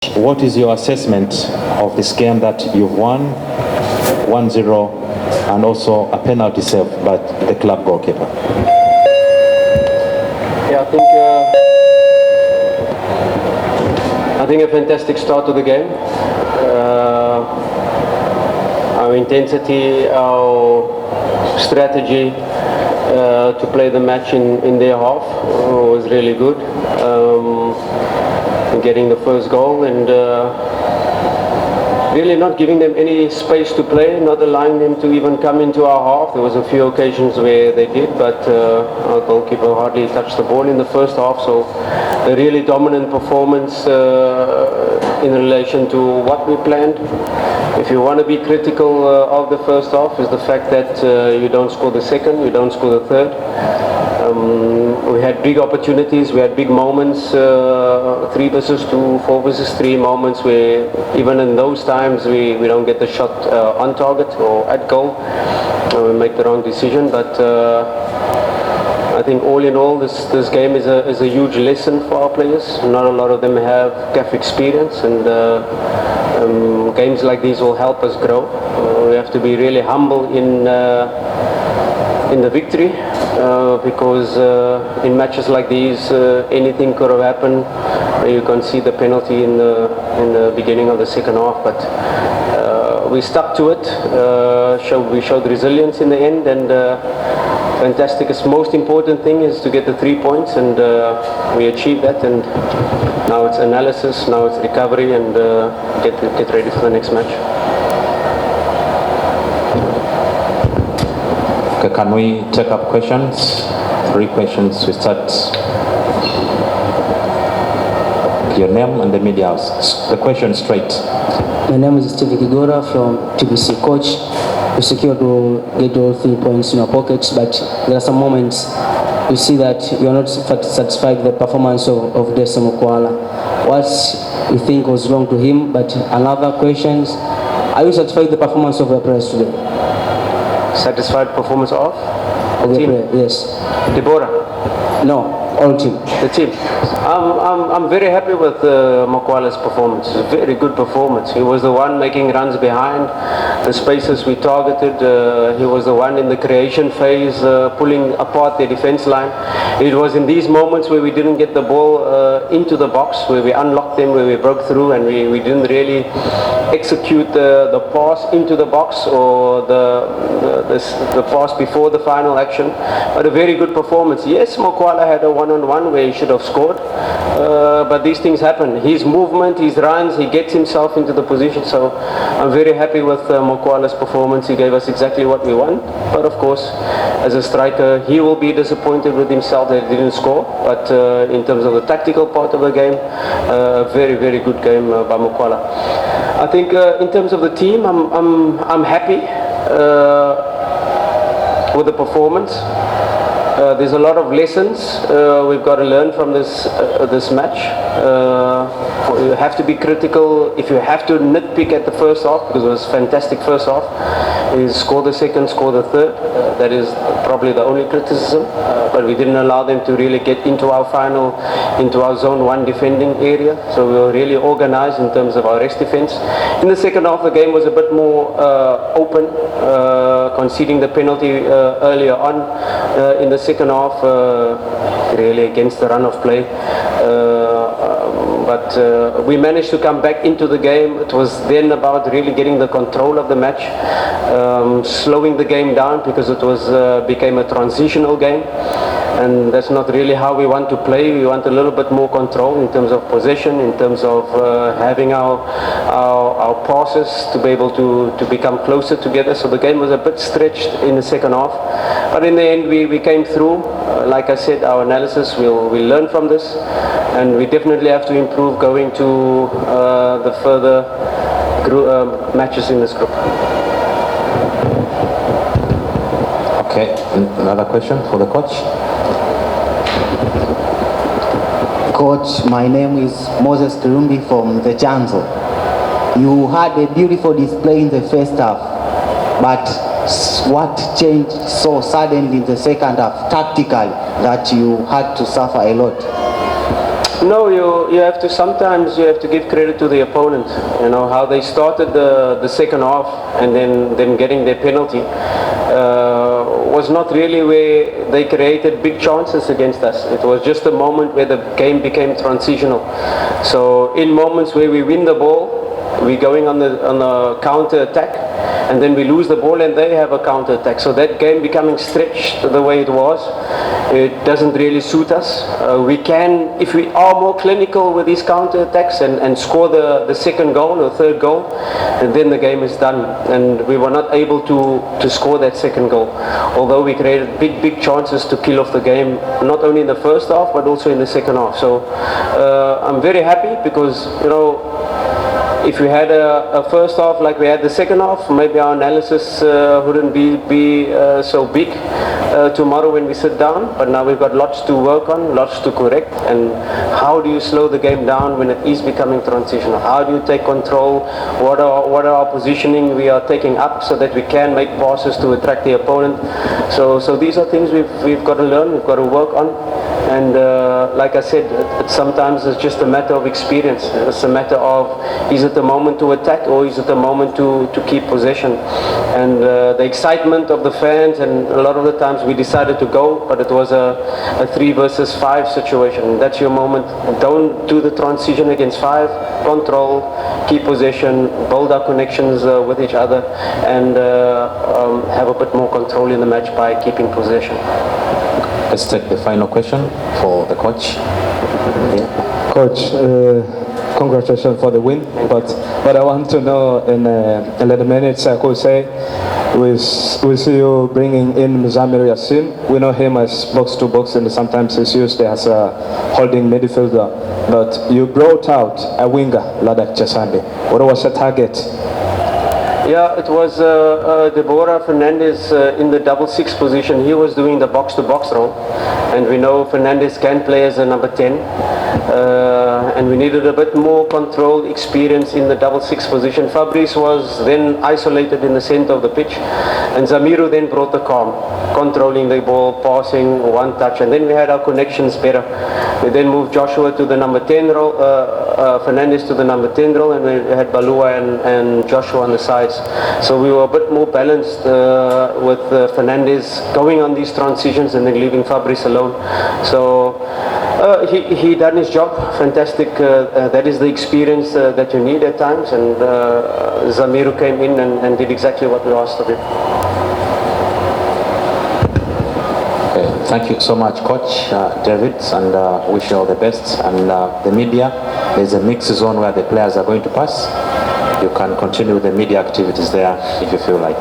What is your assessment of this game that you've won 1-0 and also a penalty save by the club goalkeeper? Yeah, I think a fantastic start to the game. Our intensity, our strategy to play the match in their half was really good. Getting the first goal and really not giving them any space to play, not allowing them to even come into our half. There was a few occasions where they did, but our goalkeeper hardly touched the ball in the first half. So a really dominant performance in relation to what we planned. If you want to be critical of the first half, is the fact that you don't score the second, you don't score the third. We had big opportunities, we had big moments, 3 versus 2, 4 versus 3 moments where even in those times we don't get the shot on target or at goal. We make the wrong decision, but I think all in all this game is a huge lesson for our players. Not a lot of them have CAF experience, and games like these will help us grow. We have to be really humble in the victory. Because in matches like these, anything could have happened. You can see the penalty in the beginning of the second half, but we stuck to it. We showed resilience in the end, and fantastic. The most important thing is to get the 3 points, and we achieved that. And now it's analysis, now it's recovery, and get ready for the next match. Okay, can we take up questions? 3 questions. We start. Your name and the media house. The question straight. My name is Steve Kigora from TBC. Coach, you secured to get all 3 points in your pockets, but there are some moments you see that you are not satisfied with the performance of Dese Mokwala. What you think was wrong to him? But another question, are you satisfied with the performance of your players today? Satisfied performance of the team? Yes. Deborah? No, all team. The team. I'm very happy with Mokwala's performance. It's a very good performance. He was the one making runs behind the spaces we targeted. He was the one in the creation phase, pulling apart the defense line. It was in these moments where we didn't get the ball into the box, where we unlocked them, where we broke through, and we didn't really execute the pass into the box or the pass before the final action. But a very good performance. Yes, Mokwala had a one-on-one where he should have scored, but these things happen. His movement, his runs, he gets himself into the position. So I'm very happy with Mokwala's performance. He gave us exactly what we want. But of course, as a striker, he will be disappointed with himself that he didn't score. But in terms of the tactical part of the game, very, very good game by Mokwala. I think in terms of the team, I'm happy with the performance. There's a lot of lessons we've got to learn from this match. You have to be critical. If you have to nitpick at the first half, because it was a fantastic first half, is score the second, score the third. That is probably the only criticism. But we didn't allow them to really get into our zone 1 defending area. So we were really organized in terms of our rest defense. In the second half, the game was a bit more open, conceding the penalty earlier on. In the second half, really against the run of play. But we managed to come back into the game. It was then about really getting the control of the match, slowing the game down, because it became a transitional game. And that's not really how we want to play. We want a little bit more control in terms of possession, in terms of having our passes to be able to become closer together. So the game was a bit stretched in the second half. But in the end, we came through. Like I said, our analysis, we'll learn from this. And we definitely have to improve going to the further matches in this group. Okay, another question for the coach. Coach, my name is Moses Turumbi from the Chanzo. You had a beautiful display in the first half, but what changed so suddenly in the second half, tactically, that you had to suffer a lot? No, you have to, sometimes you have to give credit to the opponent. You know, how they started the second half and then getting their penalty was not really where they created big chances against us. It was just a moment where the game became transitional. So in moments where we win the ball, we're going on the counter attack, and then we lose the ball and they have a counter attack. So that game becoming stretched the way it was, it doesn't really suit us. We can, if we are more clinical with these counter attacks and score the second goal or third goal, and then the game is done. And we were not able to score that second goal, although we created big chances to kill off the game, not only in the first half but also in the second half. So I'm very happy because, you know, if we had a first half like we had the second half, maybe our analysis wouldn't be so big tomorrow when we sit down. But now we've got lots to work on, lots to correct. And how do you slow the game down when it is becoming transitional? How do you take control? What are our positioning we are taking up so that we can make passes to attract the opponent? So these are things we've got to learn, we've got to work on. And like I said, sometimes it's just a matter of experience. It's a matter of, is it the moment to attack or is it the moment to keep possession? And the excitement of the fans, and a lot of the times we decided to go, but it was a 3 versus 5 situation. That's your moment. Don't do the transition against 5. Control, keep possession, build our connections with each other, and have a bit more control in the match by keeping possession. Let's take the final question for the coach. Yeah. Coach, congratulations for the win, but I want to know in 11 minutes, I could say, we see you bringing in Mzamiru Yassin. We know him as box-to-box and sometimes he's used as a holding midfielder, but you brought out a winger, Ladak Chesande. What was the target? Yeah, it was Deborah Fernandez in the 6-6 position. He was doing the box-to-box role, and we know Fernandez can play as a number 10, and we needed a bit more control experience in the 6-6 position. Fabrice was then isolated in the center of the pitch, and Zamiru then brought the calm, controlling the ball, passing, one touch, and then we had our connections better. We then moved Joshua to the number 10 role, Fernandez to the number 10 role, and we had Balua and Joshua on the sides. So we were a bit more balanced with Fernandez going on these transitions and then leaving Fabrice alone. So he done his job, fantastic. That is the experience that you need at times, and Zamiru came in and did exactly what we asked of him. Thank you so much, Coach David, and wish you all the best. And the media, there's a mixed zone where the players are going to pass. You can continue with the media activities there if you feel like.